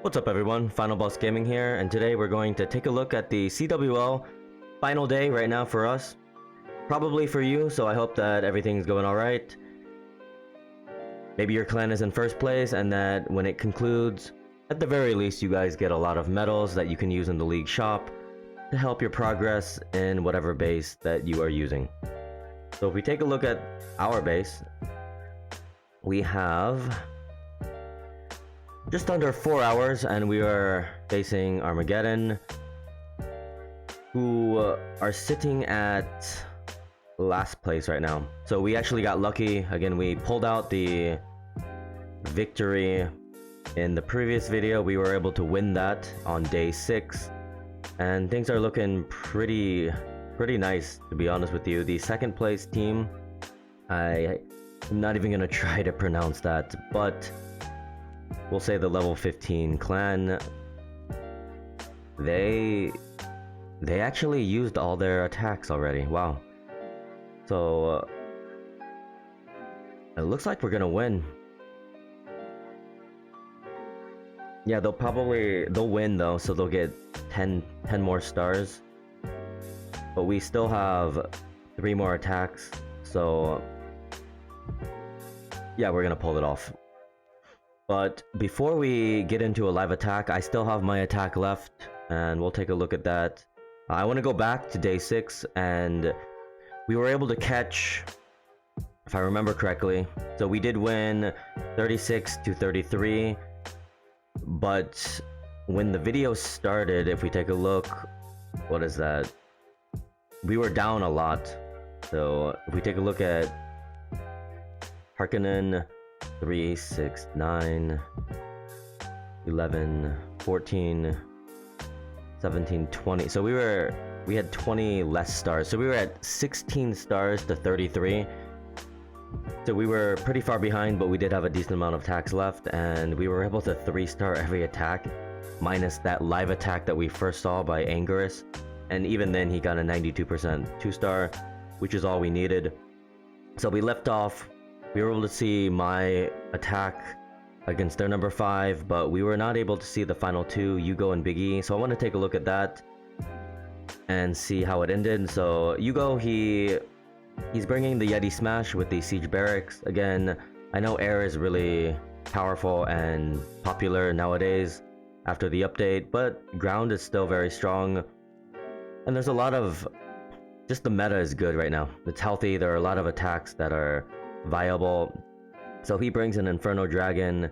What's up everyone, Final Boss Gaming here, and today we're going to take a look at the CWL final day right now for us. Probably for you, so I hope that everything's going alright. Maybe your clan is in first place, and that when it concludes, at the very least you guys get a lot of medals that you can use in the league shop to help your progress in whatever base that you are using. So if we take a look at our base, we have just under 4 hours and we are facing Armageddon, who are sitting at last place right now. So we actually got lucky. Again, we pulled out the victory in the previous video. We were able to win that on day 6 and things are looking pretty nice, to be honest with you. The second place team, I'm not even gonna try to pronounce that, but we'll say the level 15 clan, they actually used all their attacks already. Wow. So it looks like we're gonna win. Yeah, they'll win though, so they'll get 10 more stars. But we still have 3 more attacks, so yeah, we're gonna pull it off. But before we get into a live attack, I still have my attack left, and we'll take a look at that. I want to go back to day 6, and we were able to catch, if I remember correctly, so we did win 36-33, but when the video started, if we take a look, what is that? We were down a lot. So if we take a look at Harkonnen, 3, 6, 9, 11, 14, 17, 20. So we had 20 less stars. So we were at 16 stars to 33. So we were pretty far behind, but we did have a decent amount of attacks left, and we were able to 3-star every attack, minus that live attack that we first saw by Angerus. And even then he got a 92% 2-star, which is all we needed. So we left off. We were able to see my attack against their number 5, but we were not able to see the final 2, Yugo and Big E. So I want to take a look at that and see how it ended. So Yugo, he's bringing the Yeti Smash with the Siege Barracks. Again, I know air is really powerful and popular nowadays after the update, but ground is still very strong. And there's a lot of, just the meta is good right now. It's healthy. There are a lot of attacks that are viable. So he brings an Inferno Dragon,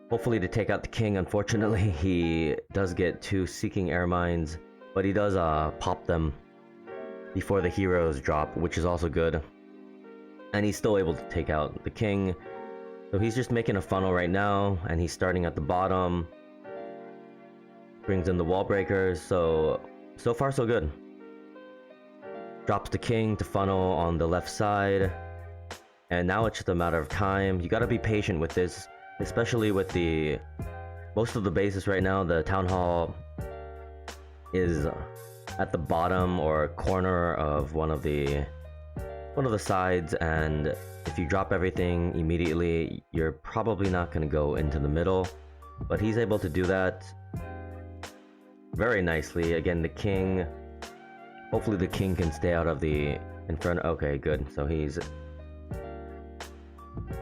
hopefully to take out the king. Unfortunately, he does get 2 Seeking Air Mines, but he does pop them before the heroes drop, which is also good. And he's still able to take out the king. So he's just making a funnel right now, and he's starting at the bottom. Brings in the wall breakers, so far so good. Drops the king to funnel on the left side. And now it's just a matter of time. You gotta be patient with this, especially with most of the bases right now. The town hall is at the bottom or corner of one of the sides, and if you drop everything immediately, you're probably not gonna go into the middle. But he's able to do that very nicely. Again, the king, hopefully the king can stay out of the Inferno. Okay, good. So he's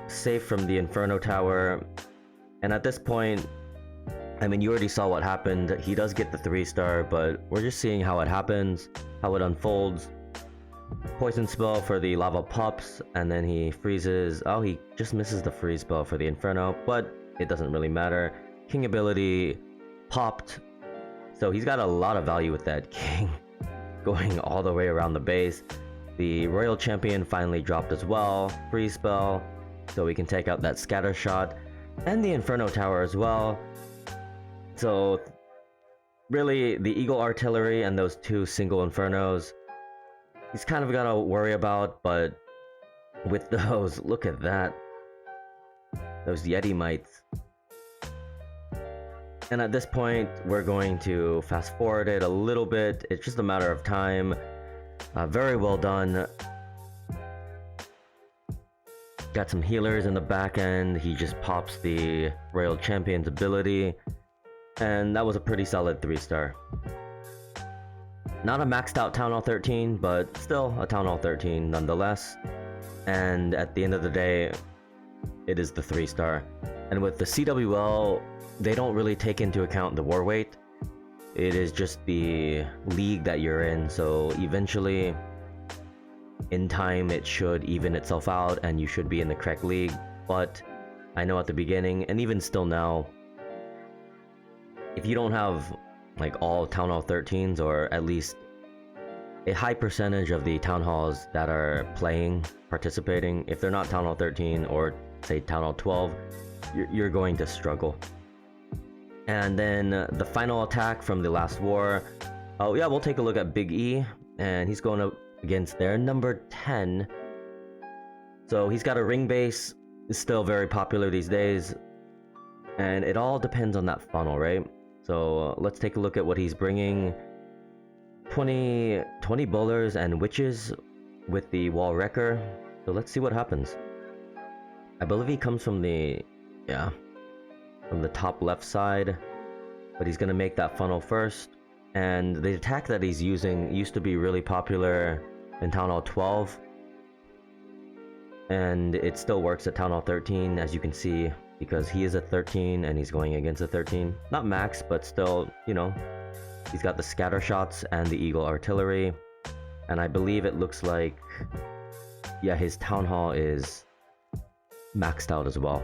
safe from the Inferno Tower. And at this point, I mean, you already saw what happened. He does get the 3-star, but we're just seeing how it happens, how it unfolds. Poison spell for the lava pops, and then he freezes. Oh, he just misses the freeze spell for the Inferno, but it doesn't really matter. King ability popped, so he's got a lot of value with that king going all the way around the base. The Royal Champion finally dropped as well, freeze spell, so we can take out that scatter shot, and the Inferno Tower as well. So really, the Eagle Artillery and those 2 single Infernos, he's kind of gotta worry about, but with those, look at that. Those Yeti Mites. And at this point, we're going to fast forward it a little bit. It's just a matter of time. Very well done. Got some healers in the back end. He just pops the Royal Champion's ability. And that was a pretty solid 3-star. Not a maxed out Town Hall 13, but still a Town Hall 13 nonetheless. And at the end of the day, it is the 3-star. And with the CWL, they don't really take into account the war weight. It is just the league that you're in, so eventually, in time, it should even itself out and you should be in the correct league. But I know at the beginning, and even still now, if you don't have like all Town Hall 13s, or at least a high percentage of the Town Halls that are participating, if they're not Town Hall 13 or say Town Hall 12, you're going to struggle. And then the final attack from the last war. Oh yeah, we'll take a look at Big E, and he's going up against their number 10. So he's got a ring base, is still very popular these days, and it all depends on that funnel, right? So let's take a look at what he's bringing. 20 bowlers and witches with the wall wrecker. So let's see what happens. I believe he comes from the top left side, but he's gonna make that funnel first. And the attack that he's using used to be really popular in Town Hall 12, and it still works at Town Hall 13, as you can see, because he is a 13 and he's going against a 13. Not max, but still, you know, he's got the scatter shots and the eagle artillery. And I believe it looks like, yeah, his Town Hall is maxed out as well.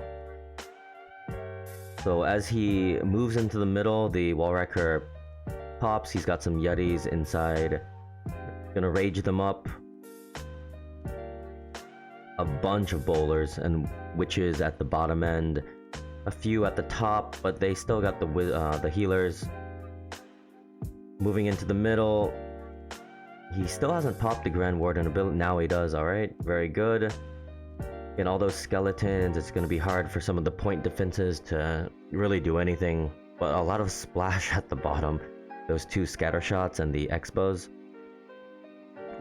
So as he moves into the middle, the wall wrecker pops. He's got some yetis inside. Gonna rage them up. A bunch of bowlers and witches at the bottom end. A few at the top, but they still got the healers. Moving into the middle. He still hasn't popped the Grand Warden ability. Now he does. Alright, very good. And all those skeletons, it's going to be hard for some of the point defenses to really do anything, but a lot of splash at the bottom. Those 2 scatter shots and the expos.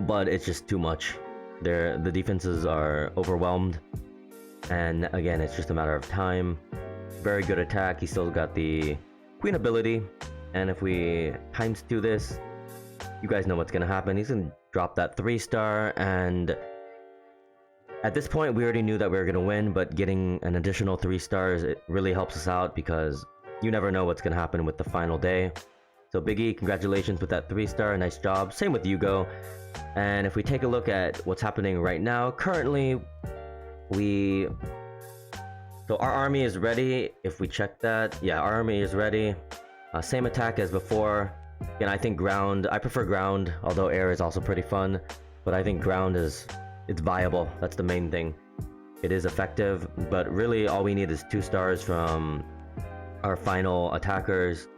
But it's just too much. The defenses are overwhelmed, and again, it's just a matter of time. Very good attack. He still got the Queen ability, and if we times 2 this, you guys know what's going to happen. He's going to drop that 3-star, and at this point, we already knew that we were going to win, but getting an additional 3 stars, it really helps us out because you never know what's going to happen with the final day. So Big E, congratulations with that 3-star, nice job. Same with Hugo. And if we take a look at what's happening right now, currently, so our army is ready. If we check that, yeah, our army is ready. Same attack as before. And I think ground, I prefer ground, although air is also pretty fun. But I think ground it's viable. That's the main thing. It is effective, but really all we need is 2 stars from our final attackers.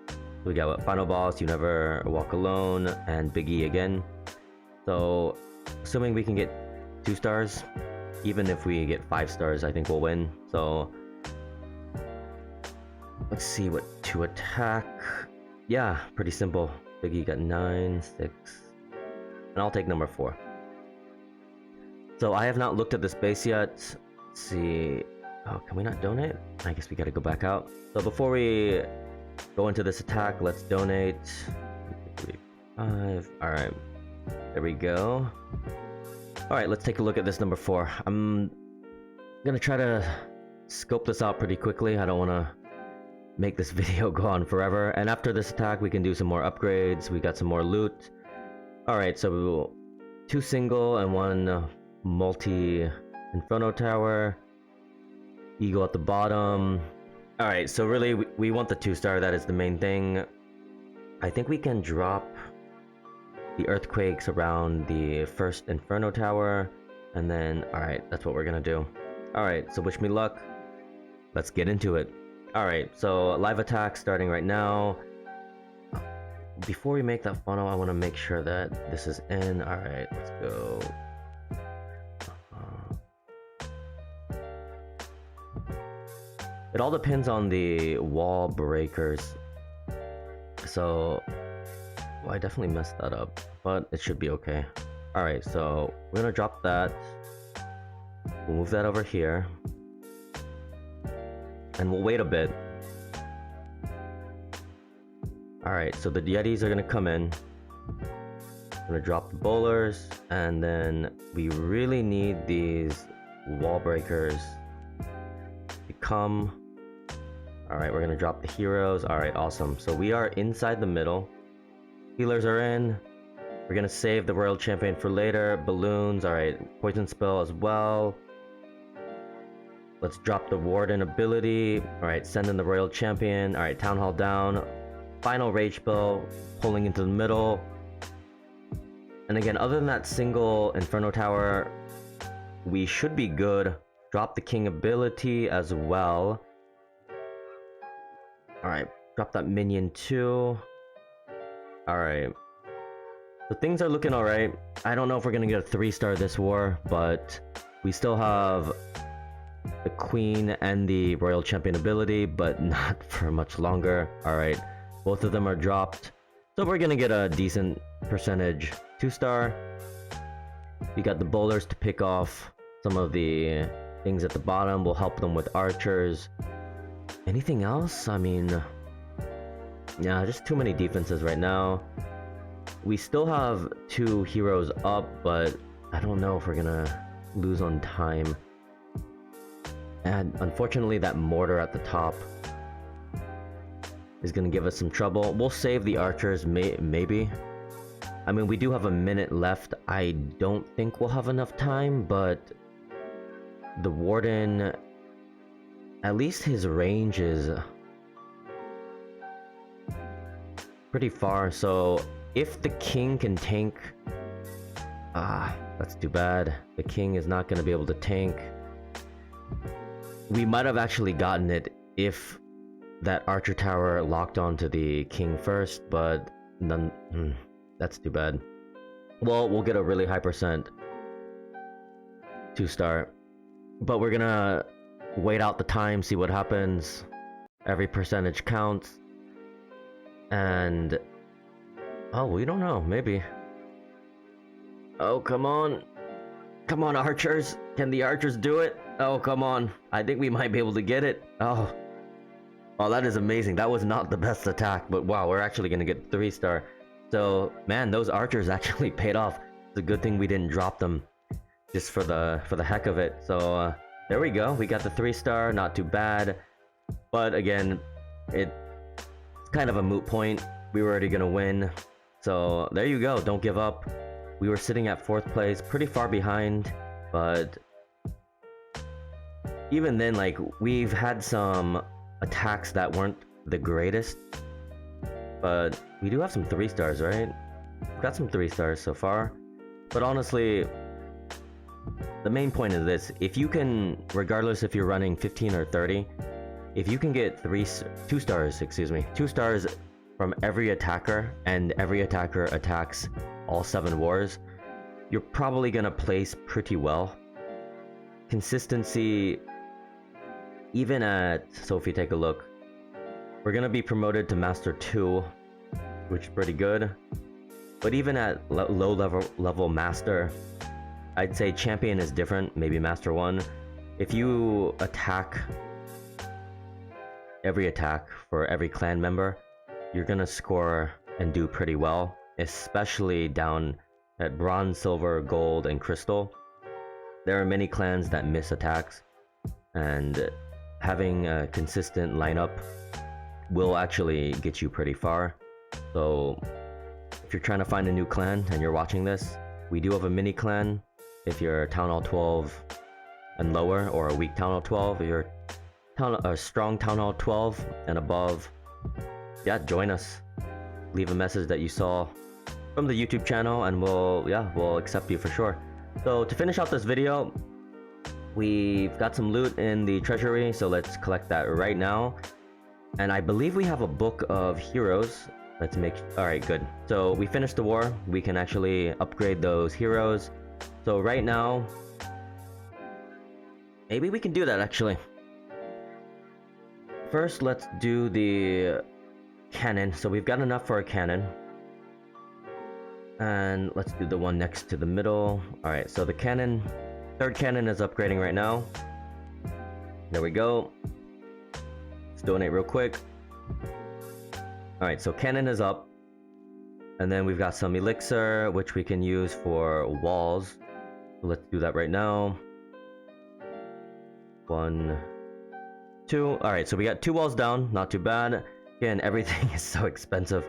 We got what, Final Boss, You Never Walk Alone, and Big E again. So assuming we can get 2 stars, even if we get 5 stars, I think we'll win. So let's see what to attack. Yeah, pretty simple. Big E got 9, 6, and I'll take number 4. So I have not looked at this base yet. Let's see. Oh, can we not donate? I guess we gotta go back out. So before we go into this attack, let's donate. 3, 5. Alright. There we go. Alright, let's take a look at this number 4. I'm gonna try to scope this out pretty quickly. I don't want to make this video go on forever. And after this attack, we can do some more upgrades. We got some more loot. Alright, so 2 single and 1 multi Inferno Tower. Eagle at the bottom. Alright, so really we want the 2-star. That is the main thing. I think we can drop the earthquakes around the first Inferno Tower. And then, alright, that's what we're gonna do. Alright, so wish me luck. Let's get into it. Alright, so live attack starting right now. Before we make that funnel, I want to make sure that this is in. Alright, let's go. It all depends on the wall breakers. So, well, I definitely messed that up, but it should be okay. Alright, so we're gonna drop that. We'll move that over here. And we'll wait a bit. Alright, so the Yetis are gonna come in. I'm gonna drop the bowlers, and then we really need these wall breakers to come. Alright, we're gonna drop the heroes. Alright, awesome. So we are inside the middle. Healers are in. We're gonna save the Royal Champion for later. Balloons, alright. Poison Spell as well. Let's drop the Warden ability. Alright, send in the Royal Champion. Alright, Town Hall down. Final Rage Spell, pulling into the middle. And again, other than that single Inferno Tower, we should be good. Drop the King ability as well. Alright, drop that minion too. Alright. So things are looking alright. I don't know if we're gonna get a 3-star this war, but we still have the Queen and the Royal Champion ability, but not for much longer. Alright, both of them are dropped. So we're gonna get a decent percentage 2-star. We got the bowlers to pick off some of the things at the bottom. We'll help them with archers. Anything else? I mean, yeah, just too many defenses right now. We still have 2 heroes up, but I don't know if we're gonna lose on time. And unfortunately, that mortar at the top is gonna give us some trouble. We'll save the archers, maybe. I mean, we do have a minute left. I don't think we'll have enough time, but the Warden, at least his range is pretty far, so if the King can tank... that's too bad. The King is not going to be able to tank. We might have actually gotten it if that Archer Tower locked onto the King first, but none... that's too bad. Well, we'll get a really high percent 2-star. But we're gonna wait out the time, see what happens. Every percentage counts. And... oh, we don't know. Maybe. Oh, come on. Come on, archers. Can the archers do it? Oh, come on. I think we might be able to get it. Oh. Oh, that is amazing. That was not the best attack, but wow, we're actually gonna get 3-star. So, man, those archers actually paid off. It's a good thing we didn't drop them just for the heck of it. So, there we go. We got the 3-star. Not too bad. But again, it's kind of a moot point. We were already gonna win. So, there you go. Don't give up. We were sitting at 4th place, pretty far behind, but even then, like, we've had some attacks that weren't the greatest, but we do have some 3-stars, right? We've got some 3-stars so far, but honestly, the main point is this: if you can, regardless if you're running 15 or 30, if you can get 2 stars, excuse me, 2 stars from every attacker, and every attacker attacks all 7 wars, you're probably gonna place pretty well. Consistency, even at, so if you take a look, we're gonna be promoted to Master 2, which is pretty good. But even at low level Master, I'd say Champion is different, maybe Master 1. If you attack every attack for every clan member, you're gonna score and do pretty well, especially down at Bronze, Silver, Gold, and Crystal. There are many clans that miss attacks, and having a consistent lineup will actually get you pretty far. So if you're trying to find a new clan and you're watching this, we do have a mini clan. If you're Town Hall 12 and lower, or a weak Town Hall 12, if you're a strong Town Hall 12 and above, yeah, join us. Leave a message that you saw from the YouTube channel, and we'll accept you for sure. So to finish out this video, we've got some loot in the treasury, so let's collect that right now. And I believe we have a book of heroes. Let's make... alright, good. So we finished the war. We can actually upgrade those heroes. So right now, maybe we can do that actually. First, let's do the cannon. So we've got enough for a cannon. And let's do the one next to the middle. Alright, so the cannon, 3rd cannon is upgrading right now. There we go. Let's donate real quick. Alright, so cannon is up. And then we've got some elixir, which we can use for walls. So let's do that right now. 1, 2. Alright, so we got 2 walls down, not too bad. Again, everything is so expensive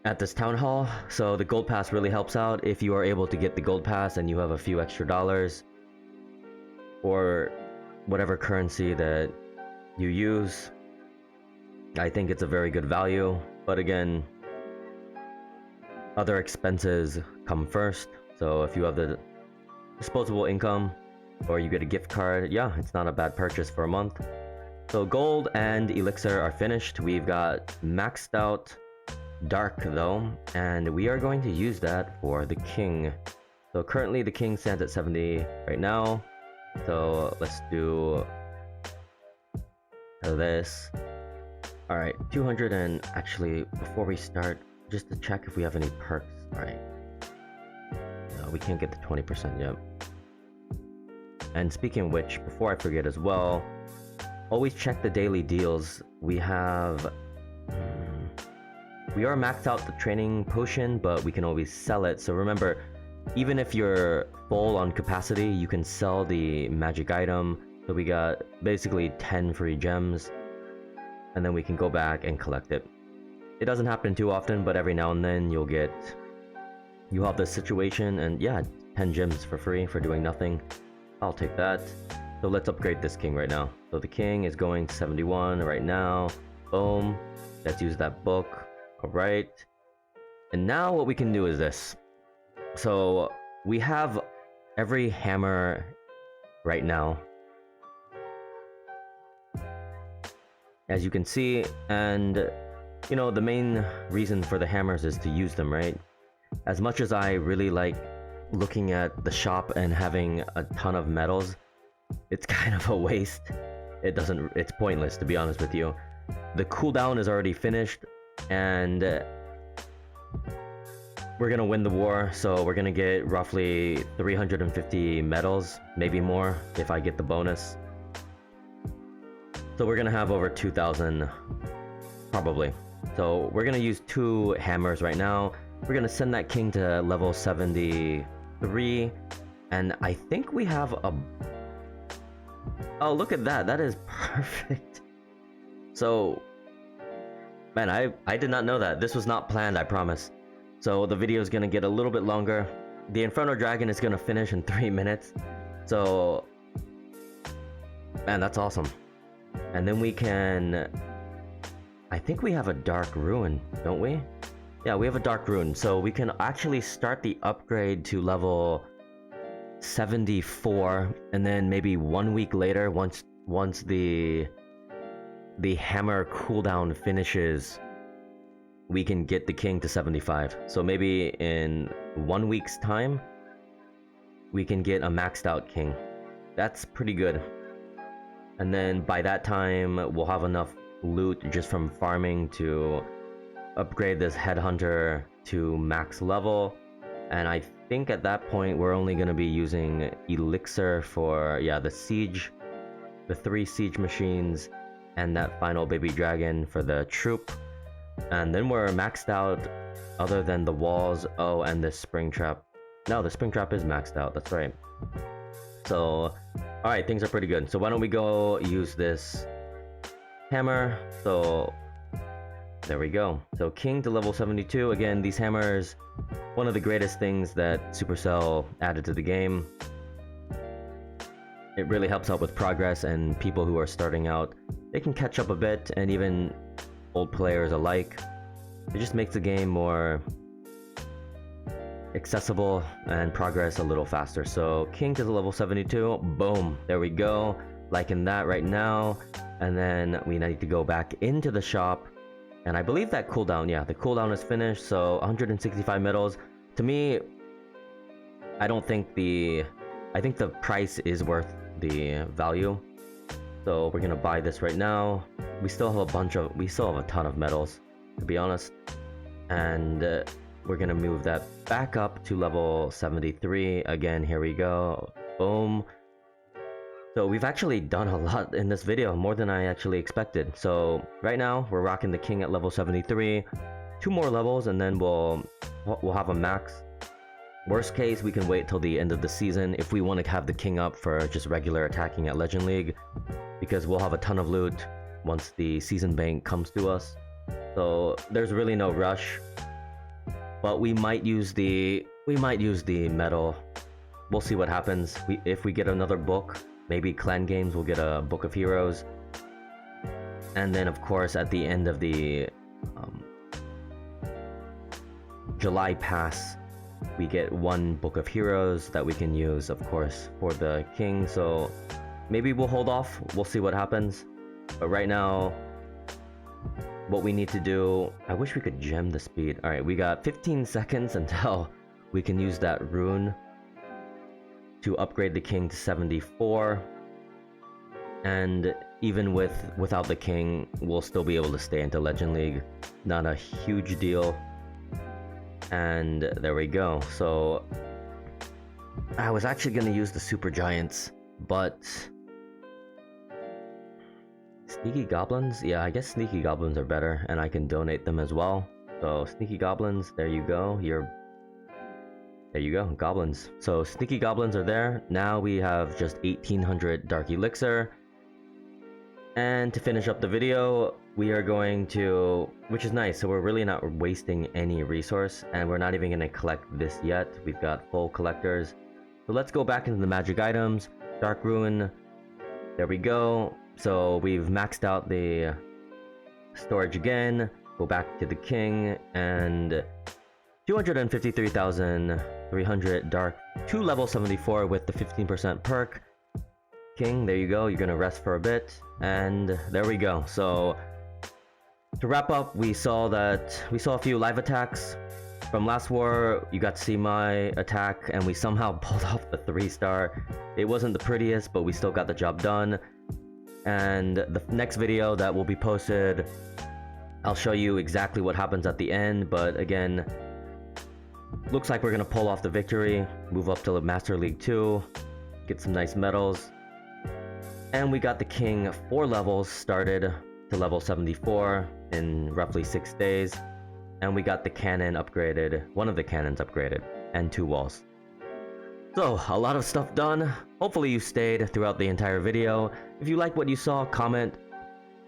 at this town hall, so the gold pass really helps out if you are able to get the gold pass and you have a few extra dollars or whatever currency that you use. I think it's a very good value, but again, other expenses come first. So if you have the disposable income or you get a gift card, yeah, it's not a bad purchase for a month. So gold and elixir are finished. We've got maxed out dark though, and we are going to use that for the king. So currently the king stands at 70 right now. So let's do this. Alright, 200, and actually before we start, just to check if we have any perks. Alright. No, we can't get the 20% yet. And speaking of which, before I forget as well, always check the daily deals. We have... we are maxed out the training potion, but we can always sell it. So remember, even if you're full on capacity, you can sell the magic item. So we got basically 10 free gems, and then we can go back and collect it. It doesn't happen too often, but every now and then you'll have this situation, and yeah, 10 gems for free for doing nothing. I'll take that. So let's upgrade this king right now. So the king is going 71 right now. Boom. Let's use that book. Alright. And now what we can do is this. So we have every hammer right now, as you can see, and you know, the main reason for the hammers is to use them, right? As much as I really like looking at the shop and having a ton of medals, it's kind of a waste. It's pointless, to be honest with you. The cooldown is already finished, and we're gonna win the war, so we're gonna get roughly 350 medals, maybe more if I get the bonus. So we're gonna have over 2,000 probably. So we're gonna use 2 hammers right now. We're gonna send that king to level 73, and I think we have a... oh, look at that, that is perfect. So man, I did not know that. This was not planned, I promise. So the video is gonna get a little bit longer. The Inferno Dragon is gonna finish in 3 minutes. So man, that's awesome. And then we can... I think we have a Dark Ruin, don't we? Yeah, we have a Dark Ruin. So we can actually start the upgrade to level 74, and then maybe 1 week later, once the hammer cooldown finishes, we can get the king to 75. So maybe in 1 week's time, we can get a maxed out king. That's pretty good. And then by that time, we'll have enough loot just from farming to upgrade this headhunter to max level. And I think at that point, we're only going to be using elixir for, yeah, the siege, the 3 siege machines, and that final baby dragon for the troop. And then we're maxed out other than the walls. Oh, and the spring trap. No, the spring trap is maxed out, that's right. So alright, things are pretty good. So why don't we go use this hammer. So there we go. So king to level 72. Again, these hammers, one of the greatest things that Supercell added to the game. It really helps out with progress, and people who are starting out, they can catch up a bit, and even old players alike. It just makes the game more accessible and progress a little faster. So king to the level 72, boom, there we go, liking that right now. And then we need to go back into the shop, and I believe that cooldown, yeah, the cooldown is finished. So 165 medals. To me, I think the price is worth the value. So we're gonna buy this right now. We still have a ton of medals, to be honest, and we're gonna move that back up to level 73 again. Here we go, boom. So we've actually done a lot in this video, more than I actually expected. So right now we're rocking the king at level 73, 2 more levels, and then we'll have a max. Worst case, we can wait till the end of the season if we want to have the king up for just regular attacking at Legend League, because we'll have a ton of loot once the season bank comes to us. So there's really no rush, but we might use the medal. We'll see what happens. If we get another book, maybe Clan Games will get a Book of Heroes, and then of course at the end of the July pass, we get 1 Book of Heroes that we can use, of course, for the king. So maybe we'll hold off. We'll see what happens. But right now, what we need to do, I wish we could gem the speed. All right, we got 15 seconds until we can use that rune to upgrade the king to 74. And even without the king, we'll still be able to stay into Legend League. Not a huge deal. And there we go. So I was actually going to use the super giants, but sneaky goblins, yeah, I guess sneaky goblins are better, and I can donate them as well. So sneaky goblins, there you go. There you go, goblins. So sneaky goblins are there. Now we have just 1800 dark elixir. And to finish up the video, we are going to, which is nice, so we're really not wasting any resource, and we're not even going to collect this yet. We've got full collectors. So let's go back into the magic items. Dark Ruin, there we go. So we've maxed out the storage again. Go back to the king, and 253,300 dark to level 74 with the 15% perk. King, there you go. You're gonna rest for a bit, and there we go. So to wrap up, we saw a few live attacks from last war. You got to see my attack, and we somehow pulled off the 3-star. It wasn't the prettiest, but we still got the job done. And the next video that will be posted, I'll show you exactly what happens at the end. But again, looks like we're gonna pull off the victory, move up to the Master League 2, get some nice medals. And we got the king 4 levels started to level 74 in roughly 6 days. And we got the cannon upgraded, one of the cannons upgraded, and 2 walls. So, a lot of stuff done. Hopefully you stayed throughout the entire video. If you like what you saw, comment,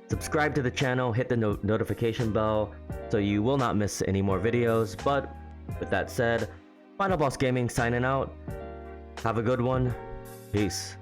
subscribe to the channel, hit the notification bell so you will not miss any more videos. But with that said, Final Boss Gaming signing out. Have a good one. Peace.